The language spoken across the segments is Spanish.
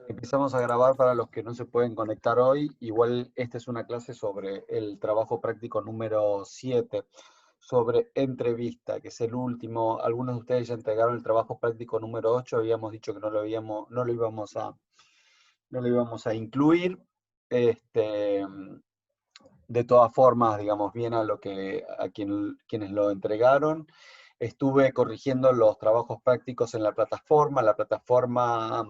Empezamos a grabar para los que no se pueden conectar hoy. Igual esta es una clase sobre el trabajo práctico número 7, sobre entrevista, que es el último. Algunos de ustedes ya entregaron el trabajo práctico número 8. Habíamos dicho que no lo íbamos a incluir. Este, de todas formas, digamos, bien quienes lo entregaron. Estuve corrigiendo los trabajos prácticos en la plataforma. La plataforma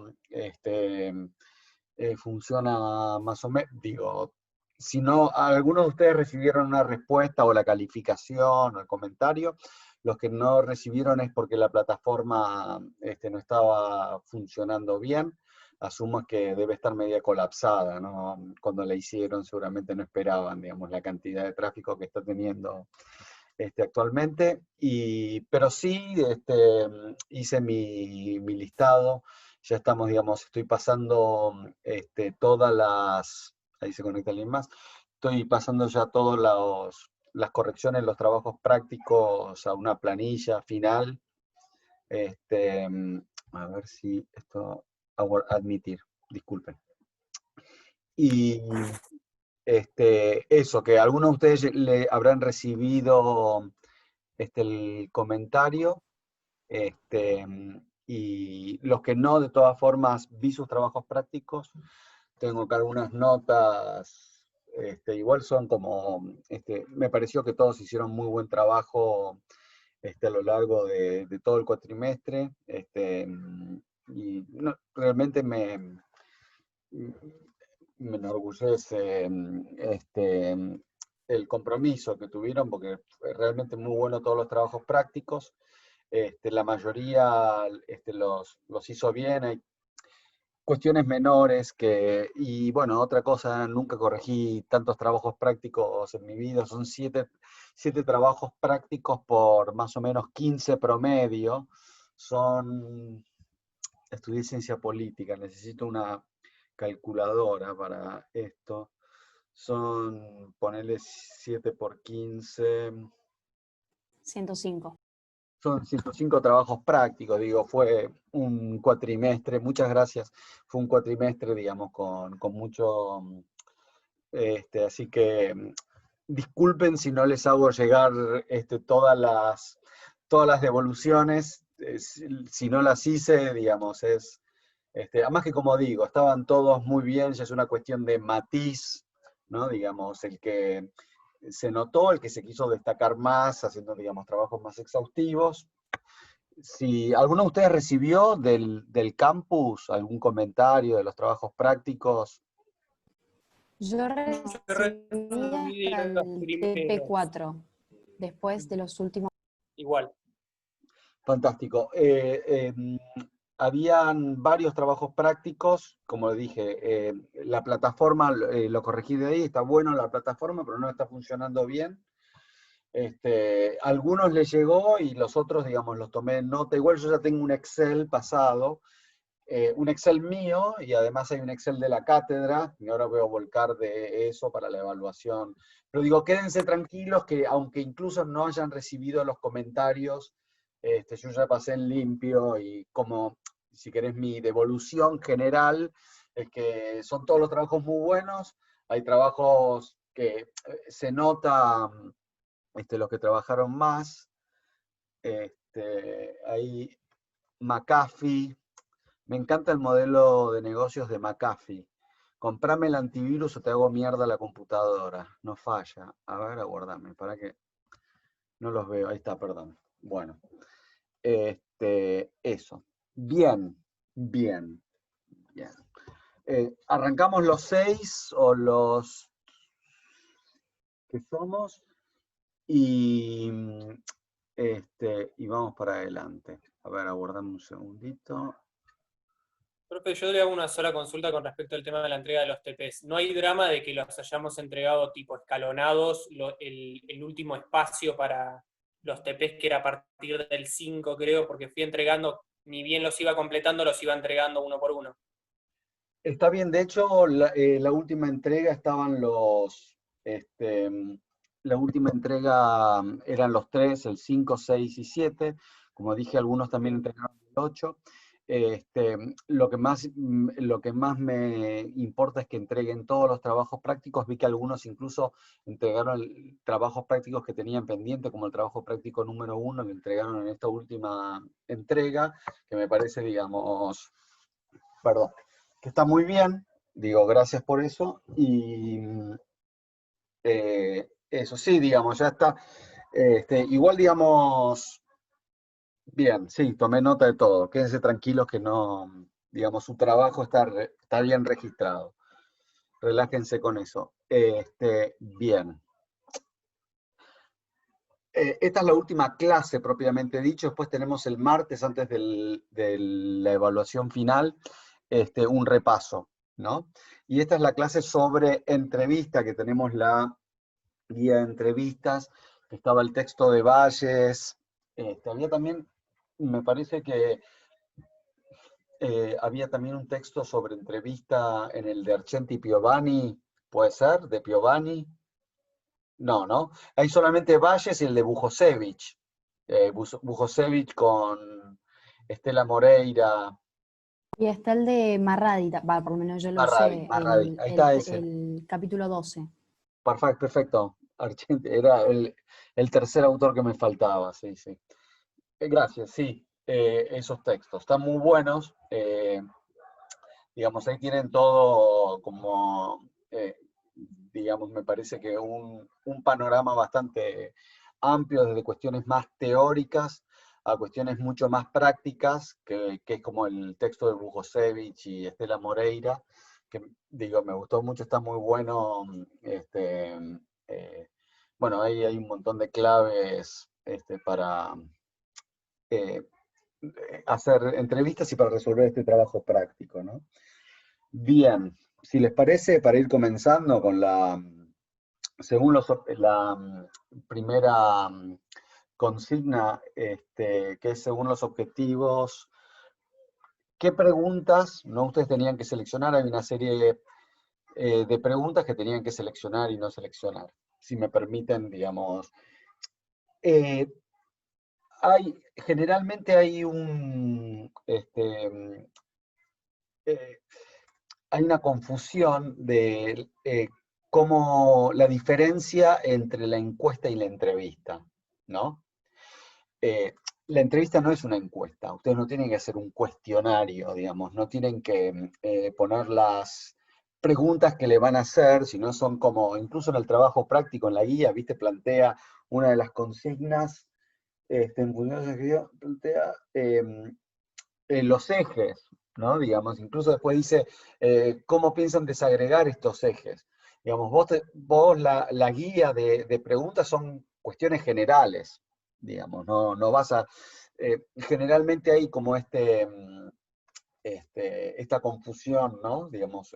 funciona más o menos, digo, si no, algunos de ustedes recibieron una respuesta o la calificación o el comentario, los que no recibieron es porque la plataforma no estaba funcionando bien. Asumo que debe estar media colapsada, ¿no? Cuando la hicieron seguramente no esperaban, digamos, la cantidad de tráfico que está teniendo actualmente, pero sí hice mi listado. Ya estamos, digamos, estoy pasando ahí se conecta alguien más, estoy pasando ya todas las correcciones, los trabajos prácticos a una planilla final. Este, a ver si esto, admitir, disculpen. Y eso, que algunos de ustedes le habrán recibido el comentario, y los que no, de todas formas, vi sus trabajos prácticos. Tengo acá algunas notas, igual son como, me pareció que todos hicieron muy buen trabajo a lo largo de todo el cuatrimestre, y realmente me enorgullece el compromiso que tuvieron, porque fue realmente muy bueno todos los trabajos prácticos. La mayoría los hizo bien. Hay cuestiones menores y bueno, otra cosa, nunca corregí tantos trabajos prácticos en mi vida. Son siete trabajos prácticos por más o menos 15 promedio. Estudié ciencia política, necesito una calculadora para esto. Ponerle 7 por 15. 105. Son 105 trabajos prácticos, digo, fue un cuatrimestre, muchas gracias, fue un cuatrimestre, digamos, con mucho, así que disculpen si no les hago llegar todas las devoluciones, si no las hice, digamos, además que como digo, estaban todos muy bien, ya es una cuestión de matiz, ¿no? Digamos, el que se notó, el que se quiso destacar más, haciendo, digamos, trabajos más exhaustivos. Si alguno de ustedes recibió del campus algún comentario de los trabajos prácticos. Yo Yo recibí hasta los el primeros. TP4, después de los últimos. Igual. Fantástico. Habían varios trabajos prácticos, como dije, la plataforma, lo corregí de ahí, está bueno la plataforma, pero no está funcionando bien. Algunos les llegó y los otros, digamos, los tomé en nota. Igual yo ya tengo un Excel pasado, un Excel mío, y además hay un Excel de la cátedra, y ahora voy a volcar de eso para la evaluación. Pero digo, quédense tranquilos que aunque incluso no hayan recibido los comentarios, yo ya pasé en limpio, y como, si querés, mi devolución general es que son todos los trabajos muy buenos. Hay trabajos que se nota los que trabajaron más. Hay McAfee. Me encanta el modelo de negocios de McAfee. Comprame el antivirus o te hago mierda la computadora. No falla. A ver, aguardame, para que no los veo. Ahí está, perdón. Bueno, eso. Bien, bien, bien. Arrancamos los 6 o los que somos y, y vamos para adelante. A ver, aguardame un segundito. Profe, yo le hago una sola consulta con respecto al tema de la entrega de los TPs. ¿No hay drama de que los hayamos entregado tipo escalonados, el último espacio para los TPs que era a partir del 5, creo, porque fui entregando, ni bien los iba completando, los iba entregando uno por uno? Está bien, de hecho, la última entrega la última entrega eran los 3, el 5, 6 y 7. Como dije, algunos también entregaron el 8. lo que más me importa es que entreguen todos los trabajos prácticos. Vi que algunos incluso entregaron trabajos prácticos que tenían pendiente, como el trabajo práctico número 1, lo entregaron en esta última entrega, que me parece, digamos, perdón, que está muy bien. Digo, gracias por eso. Y eso sí, digamos, ya está. Igual, digamos, bien, sí, tomé nota de todo. Quédense tranquilos que no, digamos, su trabajo está bien registrado. Relájense con eso. Bien. Esta es la última clase propiamente dicho. Después tenemos el martes, antes de la evaluación final, un repaso, ¿no? Y esta es la clase sobre entrevista, que tenemos la guía de entrevistas. Estaba el texto de Valles. Había también, me parece que había también un texto sobre entrevista en el de Argenti Piovani, ¿puede ser? ¿De Piovani? No, ¿no? Hay solamente Valles y el de Bujosevich. Bujosevich con Estela Moreira. Y está el de Marradi, por lo menos yo lo Marradi, usé, Marradi. Ahí está ese. el capítulo 12. Perfecto, perfecto. Argenti, era el tercer autor que me faltaba, sí, sí. Gracias, sí. Esos textos están muy buenos. Digamos, ahí tienen todo como, digamos, me parece que un panorama bastante amplio desde cuestiones más teóricas a cuestiones mucho más prácticas, que es como el texto de Bujosevich y Estela Moreira, que digo, me gustó mucho, está muy bueno. Bueno, ahí hay un montón de claves para eh, hacer entrevistas y para resolver este trabajo práctico, ¿no? Bien, si les parece, para ir comenzando con la primera consigna, que es según los objetivos, ¿qué preguntas, no ustedes tenían que seleccionar? Hay una serie de preguntas que tenían que seleccionar y no seleccionar, si me permiten, digamos. Eh, Generalmente eh, hay una confusión de cómo la diferencia entre la encuesta y la entrevista, ¿no? Eh, la entrevista no es una encuesta, ustedes no tienen que hacer un cuestionario, digamos, no tienen que poner las preguntas que le van a hacer, sino son como, incluso en el trabajo práctico, en la guía, viste, plantea una de las consignas, en función de que plantea los ejes, ¿no? Digamos, incluso después dice, ¿cómo piensan desagregar estos ejes? Digamos, vos la guía de preguntas son cuestiones generales, digamos, no vas a... generalmente hay como esta confusión, ¿no? Digamos,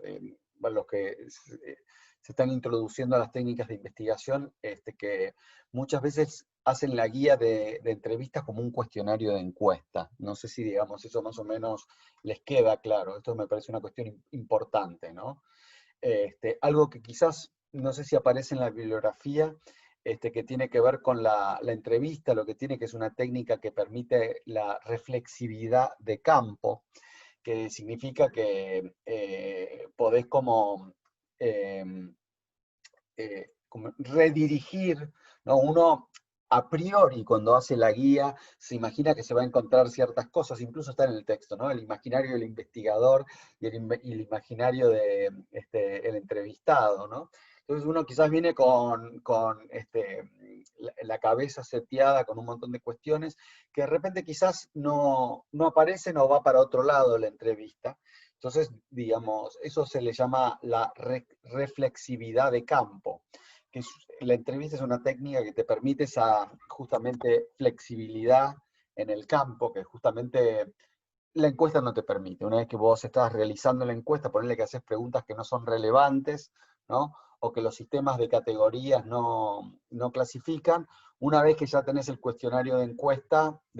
los que se están introduciendo a las técnicas de investigación, que muchas veces hacen la guía de entrevistas como un cuestionario de encuesta. No sé si, digamos, eso más o menos les queda claro. Esto me parece una cuestión importante, ¿no? Algo que quizás, no sé si aparece en la bibliografía, que tiene que ver con la entrevista, lo que tiene, que es una técnica que permite la reflexividad de campo, que significa que podés como redirigir, ¿no? Uno a priori cuando hace la guía se imagina que se va a encontrar ciertas cosas, incluso está en el texto, ¿no? El imaginario del investigador y el imaginario del entrevistado, ¿no? Entonces uno quizás viene con la cabeza seteada con un montón de cuestiones que de repente quizás no aparecen o va para otro lado la entrevista. Entonces, digamos, eso se le llama la reflexividad de campo, que la entrevista es una técnica que te permite esa justamente flexibilidad en el campo, que justamente la encuesta no te permite. Una vez que vos estás realizando la encuesta, ponerle que haces preguntas que no son relevantes, ¿no? O que los sistemas de categorías no clasifican. Una vez que ya tenés el cuestionario de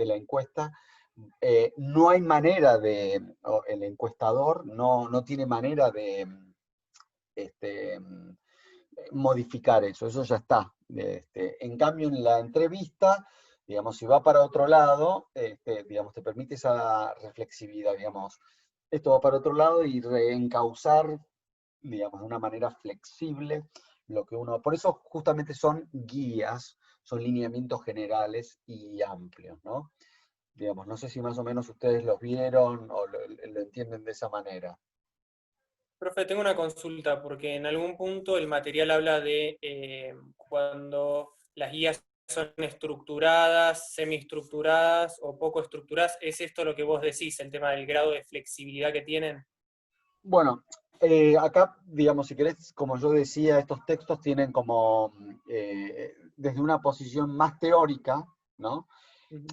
la encuesta, no hay manera el encuestador no tiene manera de modificar eso ya está. En cambio, en la entrevista, Digamos, si va para otro lado, digamos, te permite esa reflexividad, digamos, esto va para otro lado y reencauzar, digamos, de una manera flexible lo que uno... Por eso justamente son guías, son lineamientos generales y amplios, ¿no? Digamos, no sé si más o menos ustedes los vieron o lo entienden de esa manera. Profe, tengo una consulta, porque en algún punto el material habla de cuando las guías son estructuradas, semiestructuradas o poco estructuradas. ¿Es esto lo que vos decís, el tema del grado de flexibilidad que tienen? Bueno, acá, digamos, si querés, como yo decía, estos textos tienen como, desde una posición más teórica, ¿no? Ujú.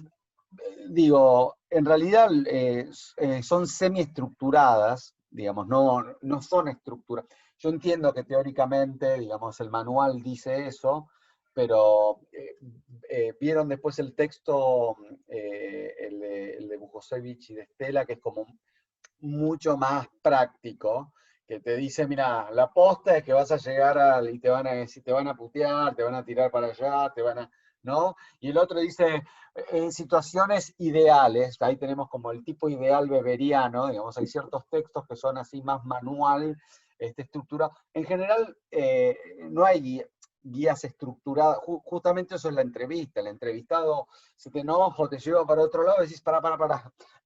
Digo, en realidad son semiestructuradas, digamos, no son estructuras. Yo entiendo que teóricamente, digamos, el manual dice eso, pero vieron después el texto, el de Bujosevich y de Stella, que es como mucho más práctico, que te dice, mira, la posta es que vas a llegar y te van a decir, te van a putear, te van a tirar para allá, te van a, ¿no? Y el otro dice, en situaciones ideales, ahí tenemos como el tipo ideal beberiano, digamos, hay ciertos textos que son así más manual, estructura. En general, no hay guías estructuradas, justamente eso es la entrevista, el entrevistado se te enoja o te lleva para otro lado y decís, para,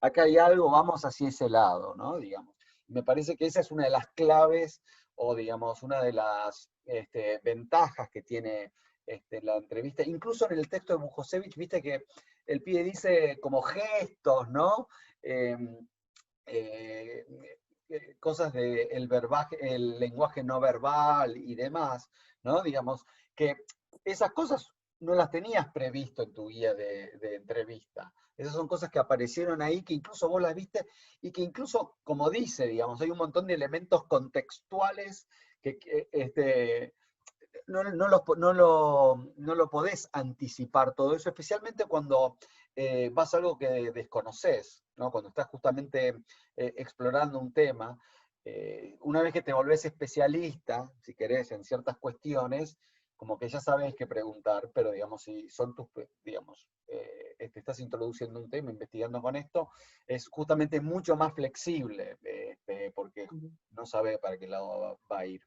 acá hay algo, vamos hacia ese lado, ¿no? Digamos. Me parece que esa es una de las claves o, digamos, una de las ventajas que tiene la entrevista. Incluso en el texto de Bujosevich, viste que el pibe dice como gestos, ¿no? Eh, eh, cosas del verbaje, el lenguaje no verbal y demás, ¿no? Digamos, que esas cosas no las tenías previsto en tu guía de entrevista. Esas son cosas que aparecieron ahí, que incluso vos las viste, y que incluso, como dice, digamos, hay un montón de elementos contextuales que no lo podés anticipar todo eso, especialmente cuando vas a algo que desconoces, ¿no? Cuando estás justamente explorando un tema. Una vez que te volvés especialista, si querés, en ciertas cuestiones, como que ya sabes qué preguntar, pero digamos, si son digamos, te estás introduciendo un tema, investigando con esto, es justamente mucho más flexible, porque no sabes para qué lado va a ir.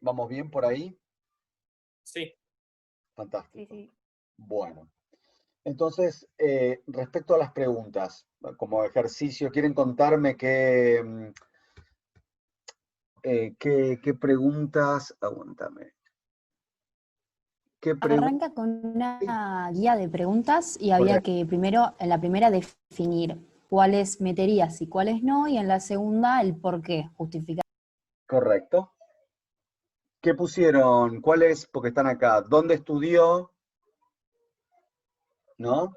¿Vamos bien por ahí? Sí. Sí, Fantástico. sí. Bueno, entonces, respecto a las preguntas, como ejercicio, ¿quieren contarme qué preguntas? Aguántame. ¿Qué preguntas? Arranca con una guía de preguntas y había Correcto, que primero, en la primera, definir cuáles meterías y cuáles no, y en la segunda, el por qué, justificar. correcto. ¿Qué pusieron? ¿Cuáles? Porque están acá. ¿Dónde estudió? ¿No?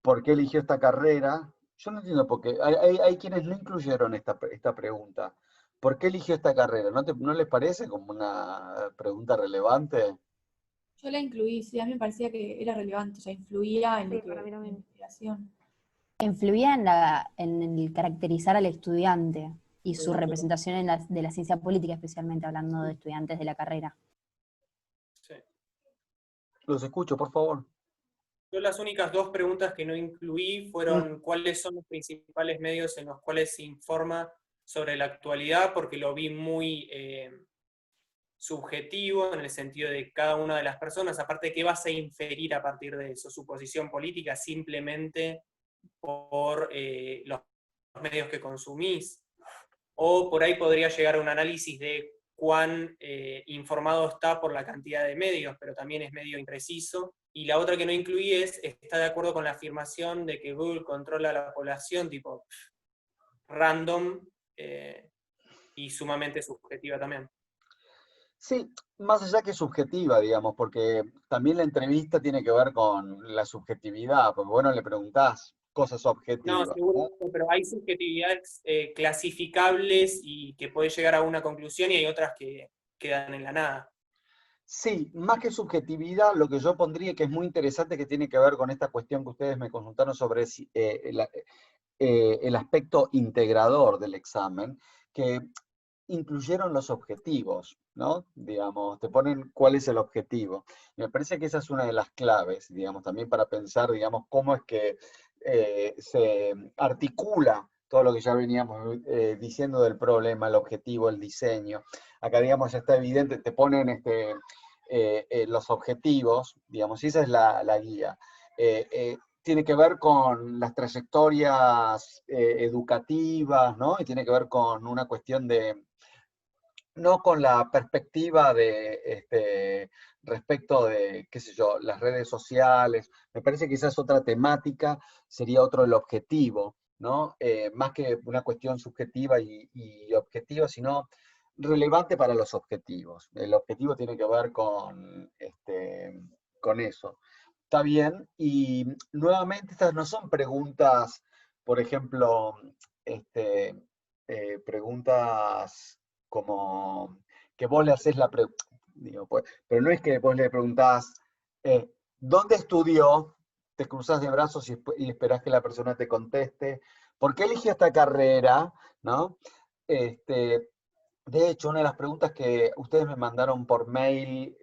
¿Por qué eligió esta carrera? Yo no entiendo por qué. Hay quienes no incluyeron esta pregunta. ¿Por qué eligió esta carrera? ¿No les parece como una pregunta relevante? Yo la incluí, sí, a mí me parecía que era relevante, o sea, influía en Sí, lo para mí que, en la también. investigación. Influía en el caracterizar al estudiante y su representación de la ciencia política, especialmente hablando de estudiantes de la carrera. Sí. Los escucho, por favor. Yo las únicas dos preguntas que no incluí fueron cuáles son los principales medios en los cuales se informa sobre la actualidad, porque lo vi muy subjetivo en el sentido de cada una de las personas, aparte de qué vas a inferir a partir de eso, su posición política simplemente por los medios que consumís, o por ahí podría llegar a un análisis de cuán informado está por la cantidad de medios, pero también es medio impreciso. Y la otra que no incluí es, ¿está de acuerdo con la afirmación de que Google controla a la población, tipo random y sumamente subjetiva también? Sí, más allá que subjetiva, digamos, porque también la entrevista tiene que ver con la subjetividad, porque bueno, le preguntás cosas No, objetivas, ¿no? seguro, pero hay subjetividades clasificables y que puede llegar a una conclusión y hay otras que quedan en la nada. Sí, más que subjetividad, lo que yo pondría que es muy interesante que tiene que ver con esta cuestión que ustedes me consultaron sobre el aspecto integrador del examen, que incluyeron los objetivos, ¿no? Digamos, te ponen cuál es el objetivo. Y me parece que esa es una de las claves, digamos, también para pensar, digamos, cómo es que se articula todo lo que ya veníamos diciendo del problema, el objetivo, el diseño. Acá, digamos, ya está evidente, te ponen los objetivos, digamos, y esa es la guía. Tiene que ver con las trayectorias educativas, ¿no? Y tiene que ver con una cuestión de, no con la perspectiva de respecto de, qué sé yo, las redes sociales. Me parece que esa es otra temática, sería otro el objetivo, ¿no? Más que una cuestión subjetiva y objetiva, sino relevante para los objetivos. El objetivo tiene que ver con eso. Está bien, y nuevamente estas no son preguntas, por ejemplo, este, preguntas como que vos le haces la pregunta, pero no es que vos le preguntás, ¿dónde estudió? Te cruzas de brazos y esperás que la persona te conteste, ¿por qué eligió esta carrera? ¿No? De hecho, una de las preguntas que ustedes me mandaron por mail,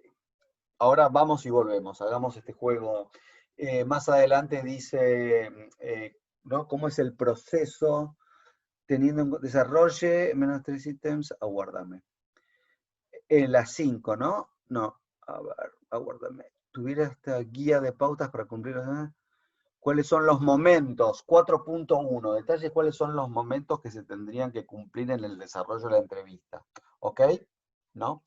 ahora vamos y volvemos, hagamos este juego. Más adelante dice, ¿no? ¿Cómo es el proceso teniendo en desarrolle menos 3 ítems? Aguárdame. Las 5, ¿no? No, a ver, aguárdame. Tuviera esta guía de pautas para cumplir. ¿Cuáles son los momentos? 4.1, detalles cuáles son los momentos que se tendrían que cumplir en el desarrollo de la entrevista. ¿Ok? ¿No?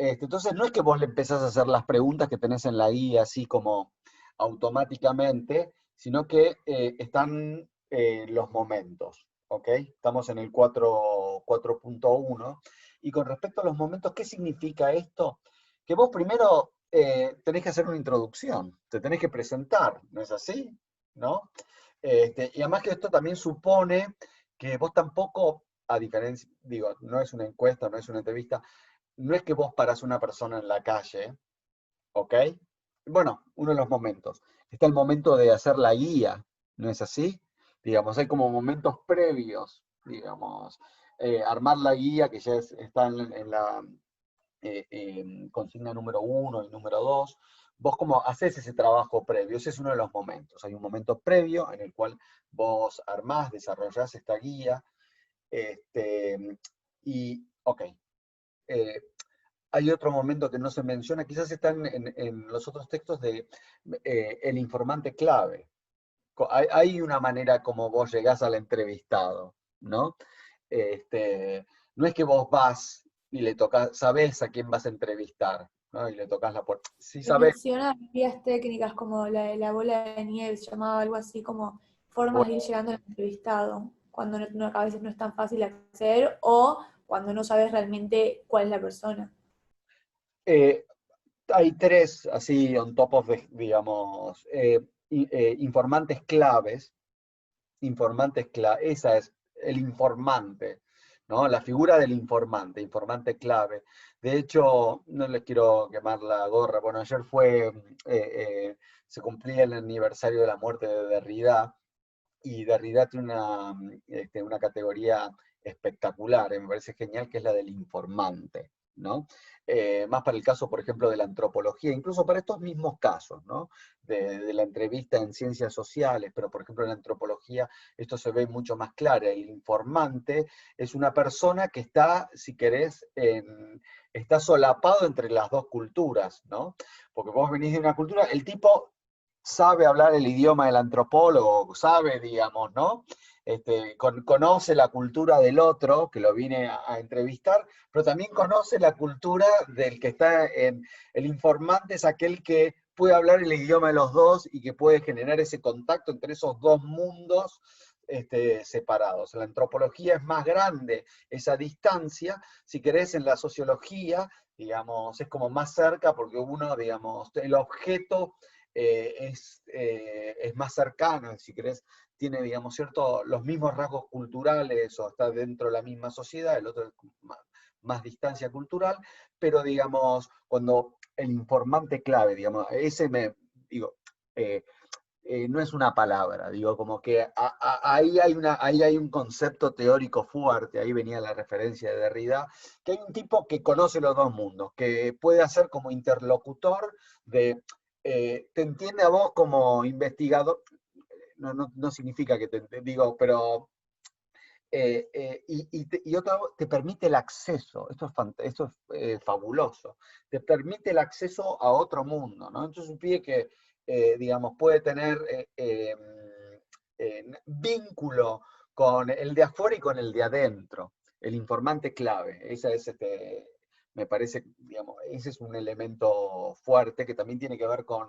Entonces no es que vos le empezás a hacer las preguntas que tenés en la guía así como automáticamente, sino que están los momentos. ¿Ok? Estamos en el 4.1. Y con respecto a los momentos, ¿qué significa esto? Que vos primero tenés que hacer una introducción, te tenés que presentar, ¿no es así? ¿No? Y además que esto también supone que vos tampoco, a diferencia, digo, no es una encuesta, no es una entrevista, no es que vos parás a una persona en la calle, ¿ok? Bueno, uno de los momentos. Está el momento de hacer la guía, ¿no es así? Digamos, hay como momentos previos, digamos, armar la guía que ya está en la consigna número 1 y número 2. Vos como haces ese trabajo previo, ese es uno de los momentos. Hay un momento previo en el cual vos armás, desarrollás esta guía, y, ok, hay otro momento que no se menciona, quizás está en los otros textos de el informante clave. Hay una manera como vos llegás al entrevistado, ¿no? No es que vos vas y le tocas, sabés a quién vas a entrevistar, ¿no? Y le tocas la puerta. Sí Se sabés. menciona vías técnicas como la de la bola de nieve, se llamaba algo así como formas de ir llegando al entrevistado, cuando a veces no es tan fácil acceder o cuando no sabes realmente cuál es la persona. Eh, Hay tres, así, on top of, digamos, informantes claves. Esa es el informante, ¿no? La figura del informante, informante clave. De hecho, no les quiero quemar la gorra. Bueno, ayer se cumplía el aniversario de la muerte de Derrida, y Derrida tiene una categoría espectacular, me parece genial, que es la del informante, ¿no? Más para el caso, por ejemplo, de la antropología, incluso para estos mismos casos, ¿no? De la entrevista en ciencias sociales, pero por ejemplo en la antropología esto se ve mucho más claro. El informante es una persona que está, si querés, está solapado entre las dos culturas, ¿no? Porque vos venís de una cultura, el tipo sabe hablar el idioma del antropólogo, sabe, digamos, ¿no? Conoce la cultura del otro, que lo viene a entrevistar, pero también conoce la cultura del que está en... El informante es aquel que puede hablar el idioma de los dos y que puede generar ese contacto entre esos dos mundos separados. En la antropología es más grande esa distancia, si querés en la sociología, digamos, es como más cerca porque uno, digamos, el objeto es más cercano, si querés, tiene, digamos, los mismos rasgos culturales o está dentro de la misma sociedad, el otro es más distancia cultural, pero, digamos, cuando el informante clave, digamos, digo, no es una palabra, digo, como que ahí hay un concepto teórico fuerte, ahí venía la referencia de Derrida, que hay un tipo que conoce los dos mundos, que puede hacer como interlocutor de, te entiende a vos como investigador, no significa que te digo, pero y otro, te permite el acceso, esto es fabuloso, te permite el acceso a otro mundo, ¿no? Entonces un pibe que, digamos, puede tener vínculo con el de afuera y con el de adentro, el informante clave, esa es me parece, digamos, ese es un elemento fuerte que también tiene que ver con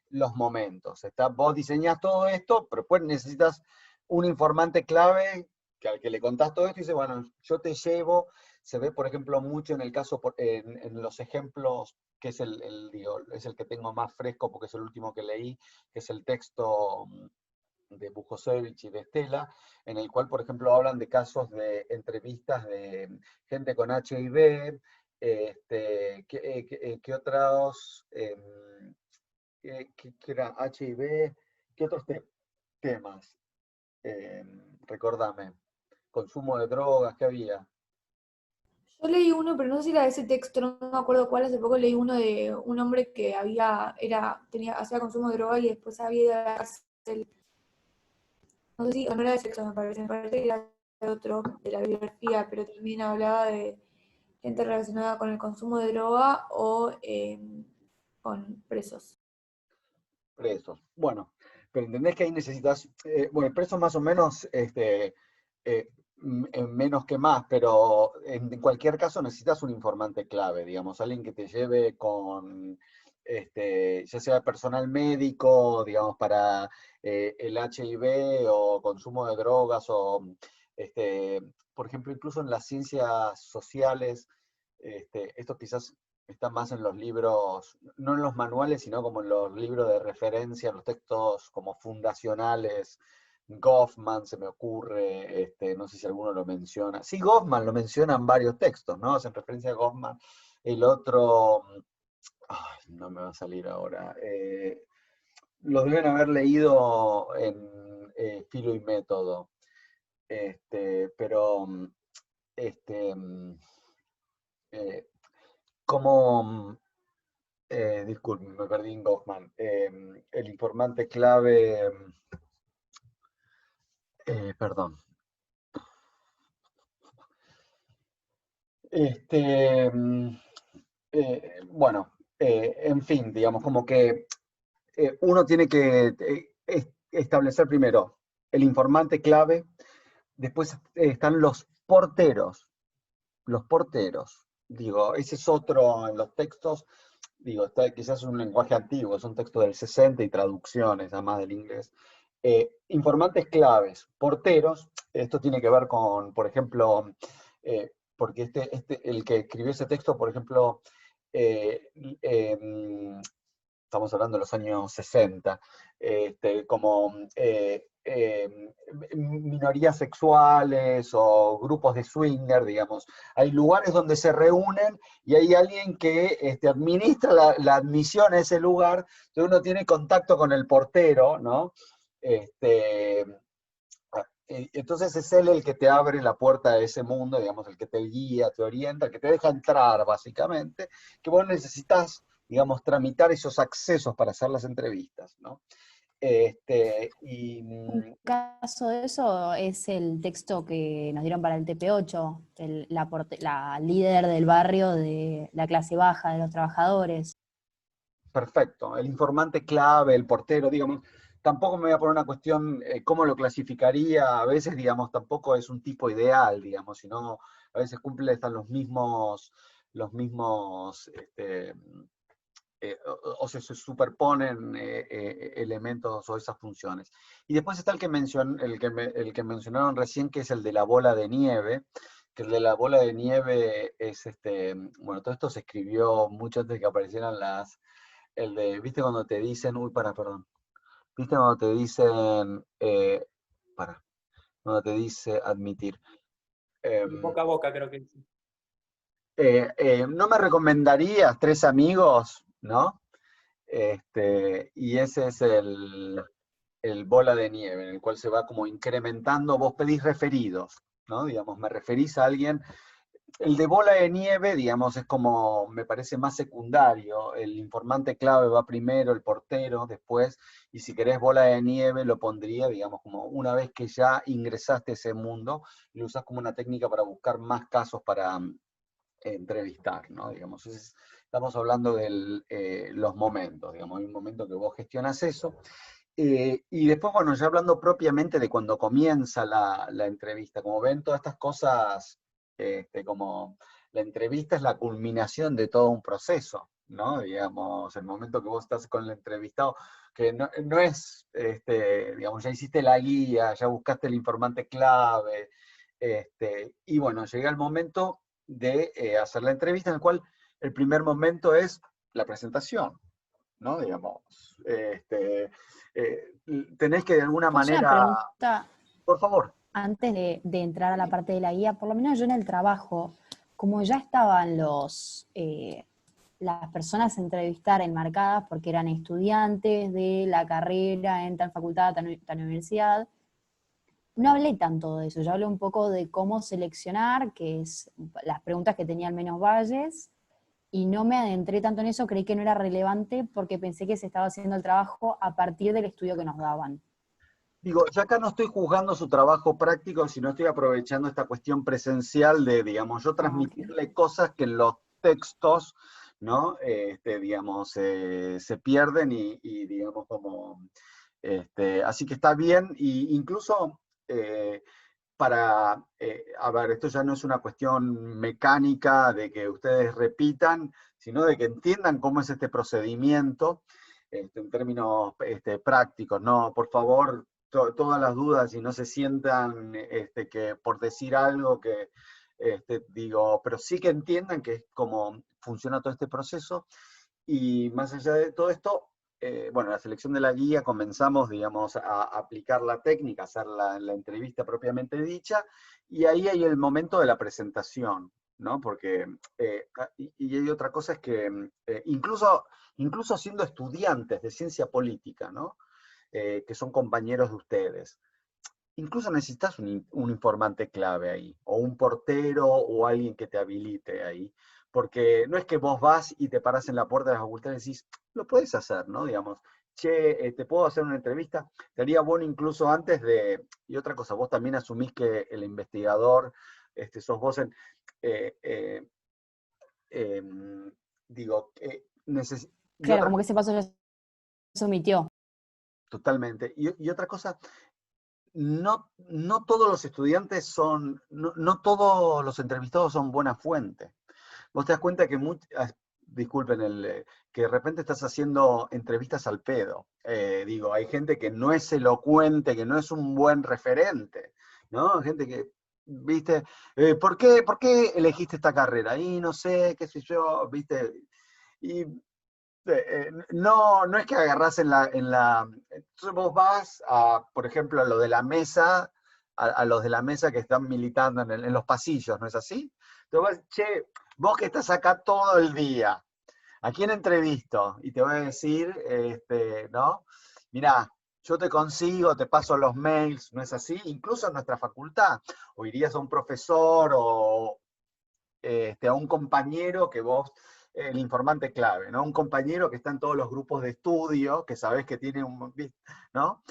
los momentos. Vos diseñás todo esto, pero después necesitas un informante clave que al que le contás todo esto y dice, bueno, yo te llevo, se ve por ejemplo mucho en el caso, en los ejemplos, que es digo, es el que tengo más fresco porque es el último que leí, que es el texto de Bujosevich y de Estela, en el cual por ejemplo hablan de casos de entrevistas de gente con HIV, ¿qué otros, qué era HIV, qué otros temas? Recordame. Consumo de drogas, ¿qué había? Yo leí uno, pero no sé si era ese texto, no me acuerdo cuál, hace poco leí uno de un hombre que hacía consumo de droga y después había ido a la cárcel. No sé si, o no era de sexo, me parece que era de otro, de la biografía, pero también hablaba de gente relacionada con el consumo de droga o con presos. Presos. Bueno, pero entendés que ahí necesitas, bueno, presos más o menos, menos que más, pero en cualquier caso necesitas un informante clave, digamos, alguien que te lleve con, ya sea personal médico, digamos, para el HIV o consumo de drogas, o, por ejemplo, incluso en las ciencias sociales, esto quizás está más en los libros, no en los manuales, sino como en los libros de referencia, en los textos como fundacionales. Goffman se me ocurre, no sé si alguno lo menciona. Sí, Goffman lo menciona en varios textos, ¿no? Hacen referencia a Goffman. El otro, ay, no me va a salir ahora. Los deben haber leído en Filo y Método. Pero, eh, como disculpen, me perdí en Goffman. El informante clave, perdón. Bueno, en fin, digamos, como que uno tiene que establecer primero el informante clave, después están los porteros. Digo, ese es otro en los textos. Digo, quizás es un lenguaje antiguo, es un texto del 60 y traducciones, además del inglés. Informantes claves, porteros, esto tiene que ver con, por ejemplo, porque el que escribió ese texto, por ejemplo, eh, estamos hablando de los años 60, como minorías sexuales o grupos de swinger, digamos. Hay lugares donde se reúnen y hay alguien que administra la admisión a ese lugar, entonces uno tiene contacto con el portero, ¿no? Entonces es él el que te abre la puerta a ese mundo, digamos, el que te guía, te orienta, el que te deja entrar, básicamente, que vos necesitas, digamos, tramitar esos accesos para hacer las entrevistas, ¿no? Un caso de eso es el texto que nos dieron para el TP8, la líder del barrio de la clase baja, de los trabajadores. Perfecto, el informante clave, el portero, digamos, tampoco me voy a poner una cuestión, cómo lo clasificaría, a veces, digamos, tampoco es un tipo ideal, digamos, sino a veces cumple, están los mismos o se superponen elementos o esas funciones. Y después está el que mencionaron recién, que es el de la bola de nieve, que el de la bola de nieve es, bueno, todo esto se escribió mucho antes de que aparecieran ¿viste cuando te dicen, perdón, viste cuando te dicen, cuando te dice admitir? Boca a boca, creo que sí. ¿No me recomendarías 3 amigos, no? Y ese es el bola de nieve, en el cual se va como incrementando, vos pedís referidos, ¿no? Digamos, me referís a alguien. El de bola de nieve, digamos, es como, me parece más secundario. El informante clave va primero, el portero después, y si querés bola de nieve lo pondría, digamos, como una vez que ya ingresaste a ese mundo, lo usás como una técnica para buscar más casos para entrevistar, ¿no? Digamos, estamos hablando de los momentos, digamos, hay un momento que vos gestionas eso. Y después, bueno, ya hablando propiamente de cuando comienza la entrevista, como ven, todas estas cosas, como la entrevista es la culminación de todo un proceso, ¿no? Digamos, el momento que vos estás con el entrevistado, que no es, digamos, ya hiciste la guía, ya buscaste el informante clave, y bueno, llega el momento de hacer la entrevista, en el cual el primer momento es la presentación, ¿no? Digamos, tenés que de alguna Puedo hacer una manera, pregunta por favor. antes de entrar a la parte de la guía. Por lo menos yo en el trabajo, como ya estaban las personas a entrevistar enmarcadas porque eran estudiantes de la carrera en tal facultad, tal universidad, no hablé tanto de eso. Yo hablé un poco de cómo seleccionar, que es las preguntas que tenían menos valles, y no me adentré tanto en eso, creí que no era relevante porque pensé que se estaba haciendo el trabajo a partir del estudio que nos daban. Digo, yo acá no estoy juzgando su trabajo práctico, sino estoy aprovechando esta cuestión presencial de, digamos, yo Ah, ok. transmitirle cosas que en los textos, ¿no? Digamos, se pierden digamos, como, así que está bien, y incluso a ver, esto ya no es una cuestión mecánica de que ustedes repitan, sino de que entiendan cómo es este procedimiento, en términos prácticos, ¿no? Por favor, todas las dudas y no se sientan que por decir algo que, digo, pero sí que entiendan que es como funciona todo este proceso, y más allá de todo esto, bueno, la selección de la guía comenzamos, digamos, a aplicar la técnica, a hacer la entrevista propiamente dicha, y ahí hay el momento de la presentación, ¿no? Porque, y hay otra cosa es que incluso siendo estudiantes de ciencia política, ¿no? Que son compañeros de ustedes, incluso necesitas un informante clave ahí, o un portero, o alguien que te habilite ahí, porque no es que vos vas y te paras en la puerta de la facultad y decís, lo puedes hacer, ¿no? Digamos, che, ¿te puedo hacer una entrevista? Sería bueno incluso antes de, y otra cosa, vos también asumís que el investigador, sos vos eh, eh, digo, y Claro, otra, como que ese paso ya se omitió. totalmente, y otra cosa, no todos los estudiantes son, no todos los entrevistados son buena fuente. Vos te das cuenta que, disculpen, que de repente estás haciendo entrevistas al pedo. Digo, hay gente que no es elocuente, que no es un buen referente, ¿no? Gente que, viste, ¿por qué elegiste esta carrera? Y no sé, qué sé yo, viste. Y no es que agarrás entonces vos vas a, por ejemplo, a lo de la mesa, a los de la mesa que están militando en los pasillos, ¿no es así? Entonces, che, vos que estás acá todo el día, ¿a quién entrevisto? Y te voy a decir, ¿no? Mirá, yo te consigo, te paso los mails, ¿no es así? Incluso en nuestra facultad, o irías a un profesor o a un compañero que vos, el informante clave, ¿no? Un compañero que está en todos los grupos de estudio, que sabés que tiene ¿no?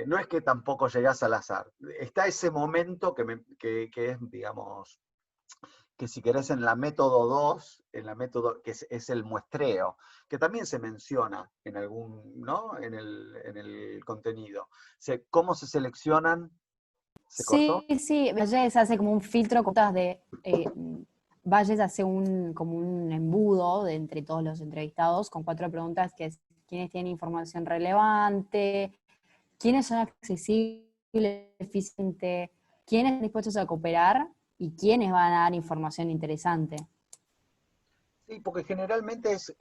No es que tampoco llegás al azar. Está ese momento que es, digamos, que si querés en la método 2, en la método que es el muestreo, que también se menciona en algún, ¿no? En el contenido. ¿Cómo se seleccionan? ¿Se cortó? Sí, sí, Valles hace como un filtro Valles hace como un embudo de entre todos los entrevistados con 4 preguntas que es quiénes tienen información relevante, quiénes son accesibles, eficientes, quiénes están dispuestos a cooperar y quiénes van a dar información interesante. Sí, porque generalmente es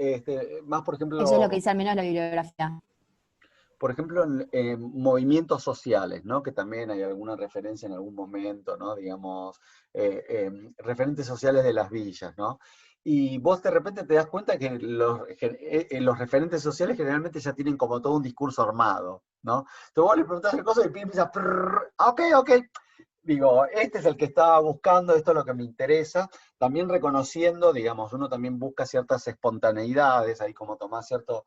más, Eso es lo que dice al menos la bibliografía. por ejemplo, en movimientos sociales, ¿no? Que también hay alguna referencia en algún momento, ¿no? Digamos, referentes sociales de las villas, ¿no? y vos de repente te das cuenta que los referentes sociales generalmente ya tienen como todo un discurso armado, ¿no? Entonces vos le preguntás el coso y empieza, ok, ok. Digo, este es el que estaba buscando, esto es lo que me interesa. También reconociendo, digamos, uno también busca ciertas espontaneidades, ahí como tomás ciertos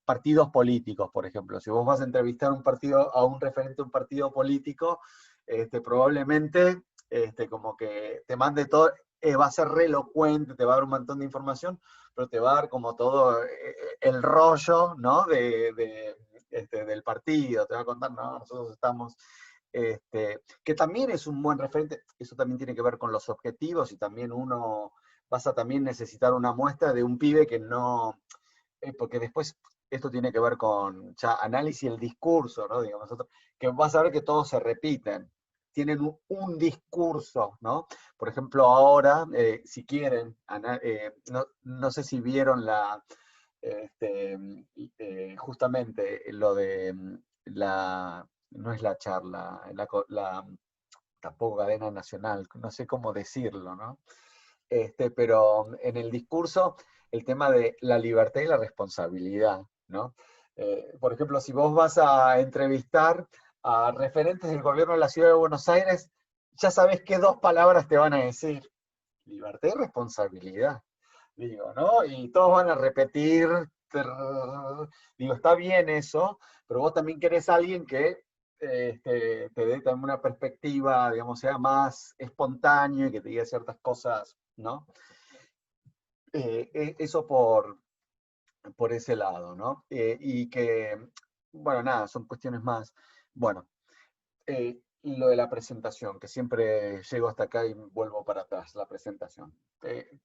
partidos políticos, por ejemplo. Si vos vas a entrevistar a un referente de un partido político, probablemente como que te mande todo, va a ser re elocuente, te va a dar un montón de información, pero te va a dar como todo el rollo, ¿no? Del partido, te va a contar, no, nosotros estamos... que también es un buen referente, eso también tiene que ver con los objetivos, y también vas a también necesitar una muestra de un pibe que no, porque después esto tiene que ver con ya análisis del discurso, ¿no? Digamos, que vas a ver que todos se repiten, tienen un discurso, ¿no? Por ejemplo, ahora, si quieren, no sé si vieron justamente lo de no es la charla, tampoco cadena nacional, no sé cómo decirlo, ¿no? Pero en el discurso, el tema de la libertad y la responsabilidad, ¿no? Por ejemplo, si vos vas a entrevistar a referentes del gobierno de la Ciudad de Buenos Aires, ya sabés qué dos palabras te van a decir: libertad y responsabilidad, digo, ¿no? Y todos van a repetir, digo, está bien eso, pero vos también querés a alguien que te dé también una perspectiva, digamos, sea más espontáneo y que te diga ciertas cosas, ¿no? Eso por ese lado, ¿no? Y que, bueno, nada, son cuestiones más. Bueno, lo de la presentación, que siempre llego hasta acá y vuelvo para atrás, la presentación. Te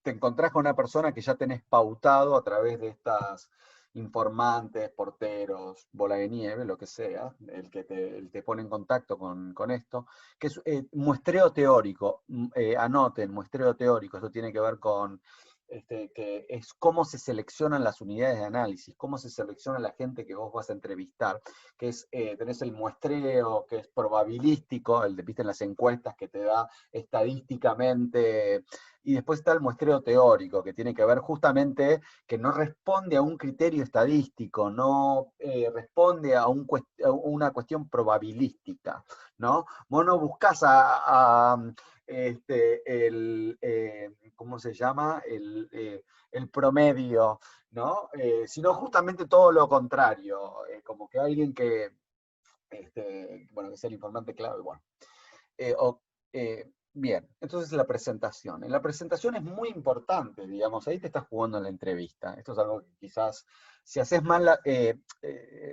encontrás con una persona que ya tenés pautado a través de estas informantes, porteros, bola de nieve, lo que sea, el que te pone en contacto con esto, que es muestreo teórico. Anoten, muestreo teórico, esto tiene que ver con que es cómo se seleccionan las unidades de análisis, cómo se selecciona la gente que vos vas a entrevistar, que es, tenés el muestreo, que es probabilístico, el de, viste, en las encuestas que te da estadísticamente, y después está el muestreo teórico, que tiene que ver justamente que no responde a un criterio estadístico, no responde a una cuestión probabilística, ¿no? Vos no buscás ¿cómo se llama? El promedio, ¿no? Sino justamente todo lo contrario, como que alguien que, bueno, que sea el informante clave, bueno. Bien, entonces la presentación. En la presentación es muy importante, digamos, ahí te estás jugando en la entrevista. Esto es algo que quizás, si haces mal,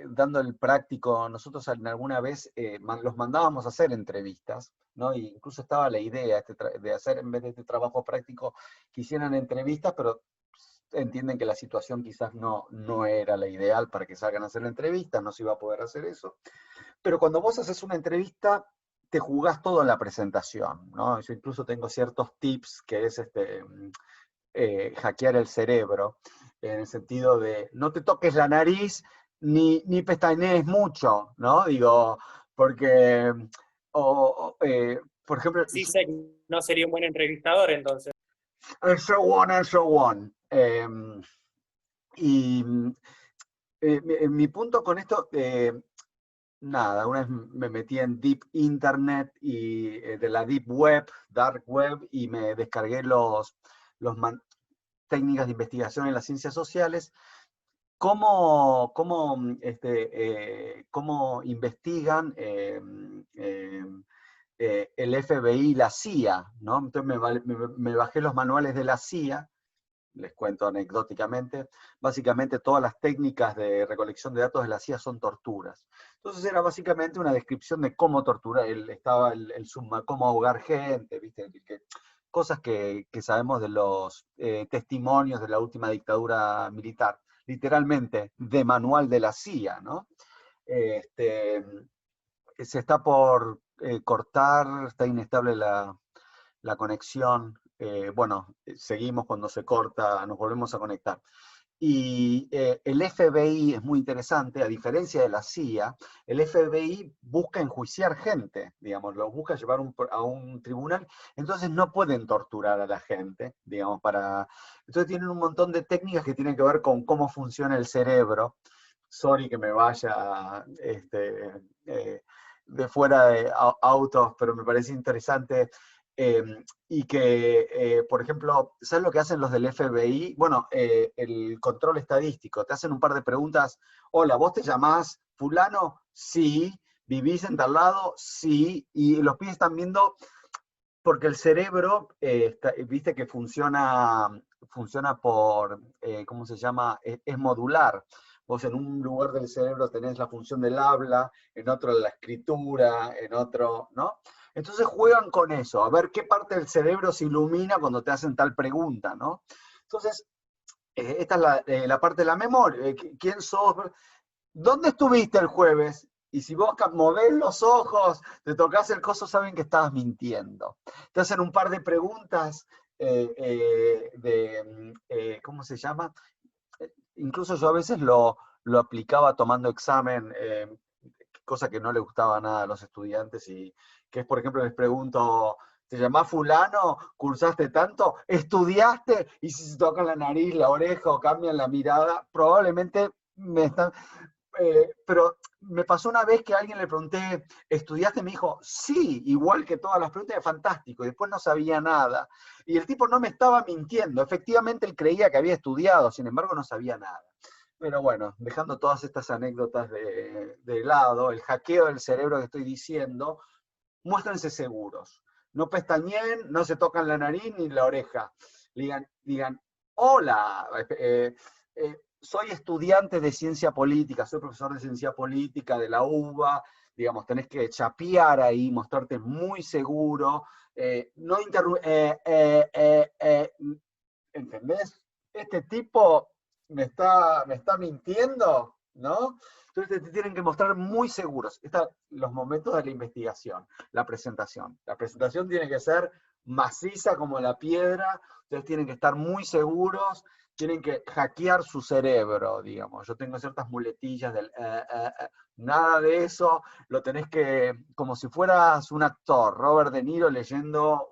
dando el práctico, nosotros alguna vez los mandábamos a hacer entrevistas, ¿no? E incluso estaba la idea de hacer, en vez de este trabajo práctico, que hicieran entrevistas, pero entienden que la situación quizás no era la ideal para que salgan a hacer la entrevista, no se iba a poder hacer eso. Pero cuando vos haces una entrevista, te jugás todo en la presentación, ¿no? Yo incluso tengo ciertos tips que es hackear el cerebro, en el sentido de no te toques la nariz ni pestañees mucho, ¿no? Digo, porque, por ejemplo... Sí, no sería un buen entrevistador entonces. And so on, and so on. Y mi punto con esto... nada, una vez me metí en Deep Internet y de la Deep Web, Dark Web, y me descargué técnicas de investigación en las ciencias sociales. ¿Cómo investigan el FBI y la CIA, ¿no? Entonces me bajé los manuales de la CIA. Les cuento anecdóticamente, básicamente todas las técnicas de recolección de datos de la CIA son torturas. Entonces era básicamente una descripción de cómo torturar, estaba cómo ahogar gente, ¿viste? Cosas que sabemos de los testimonios de la última dictadura militar, literalmente de manual de la CIA, ¿no? Se está por cortar, está inestable la conexión. Bueno, seguimos cuando se corta, nos volvemos a conectar. Y el FBI es muy interesante, a diferencia de la CIA, el FBI busca enjuiciar gente, digamos, lo busca llevar a un tribunal, entonces no pueden torturar a la gente, digamos, entonces tienen un montón de técnicas que tienen que ver con cómo funciona el cerebro. Sorry que me vaya de fuera de autos, pero me parece interesante. Y que, por ejemplo, ¿sabes lo que hacen los del FBI? Bueno, el control estadístico. Te hacen un par de preguntas. Hola, ¿vos te llamás fulano? Sí. ¿Vivís en tal lado? Sí. Y los pibes están viendo, porque el cerebro, viste que funciona por, ¿cómo se llama? Es modular. Vos en un lugar del cerebro tenés la función del habla, en otro la escritura, en otro, ¿no? Entonces juegan con eso, a ver qué parte del cerebro se ilumina cuando te hacen tal pregunta, ¿no? Entonces, esta es la parte de la memoria. ¿Quién sos? ¿Dónde estuviste el jueves? Y si vos movés los ojos, te tocas el coso, saben que estabas mintiendo. Te hacen un par de preguntas ¿cómo se llama? Incluso yo a veces lo aplicaba tomando examen, cosa que no le gustaba nada a los estudiantes, y que es, por ejemplo, les pregunto, ¿te llamás fulano? ¿Cursaste tanto? ¿Estudiaste? Y si se tocan la nariz, la oreja o cambian la mirada, probablemente me están... pero me pasó una vez que a alguien le pregunté, ¿estudiaste? Me dijo, sí, igual que todas las preguntas, fantástico, y después no sabía nada. Y el tipo no me estaba mintiendo, efectivamente él creía que había estudiado, sin embargo no sabía nada. Pero bueno, dejando todas estas anécdotas de lado, el hackeo del cerebro que estoy diciendo, muéstrense seguros. No pestañeen, no se tocan la nariz ni la oreja. Digan hola, soy estudiante de ciencia política, soy profesor de ciencia política de la UBA, digamos, tenés que chapear ahí, mostrarte muy seguro, no ¿entendés? Este tipo me está mintiendo, ¿no? Entonces te tienen que mostrar muy seguros. Están los momentos de la investigación, la presentación. La presentación tiene que ser maciza como la piedra, ustedes tienen que estar muy seguros, tienen que hackear su cerebro, digamos. Yo tengo ciertas muletillas del nada de eso, lo tenés que, como si fueras un actor, Robert De Niro leyendo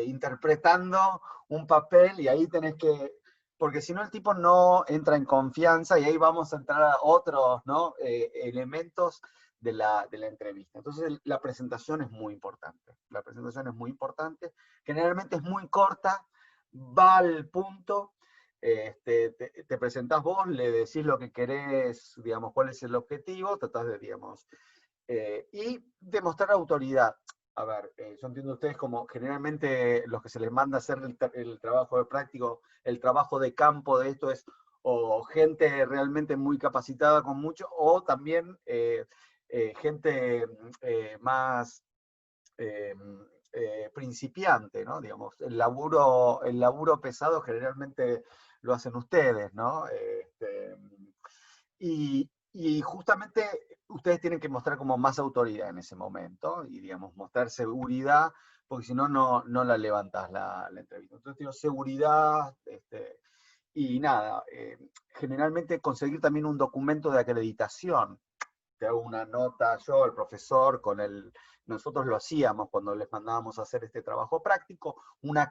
interpretando un papel, y ahí tenés que, porque si no el tipo no entra en confianza, y ahí vamos a entrar a otros, ¿no? Elementos de la entrevista. Entonces la presentación es muy importante. La presentación es muy importante. Generalmente es muy corta, va al punto. Te presentás vos, le decís lo que querés, digamos, cuál es el objetivo, tratás de, digamos, y demostrar autoridad. A ver, yo entiendo ustedes como generalmente los que se les manda hacer el trabajo de práctico, el trabajo de campo de esto es o gente realmente muy capacitada con mucho, o también gente más principiante, ¿no? Digamos, el laburo pesado generalmente lo hacen ustedes, ¿no? Y justamente ustedes tienen que mostrar como más autoridad en ese momento, y digamos, mostrar seguridad, porque si no, no la levantás la entrevista. Entonces, digo, seguridad, y nada, generalmente conseguir también un documento de acreditación. Te hago una nota yo, el profesor, nosotros lo hacíamos cuando les mandábamos a hacer este trabajo práctico, una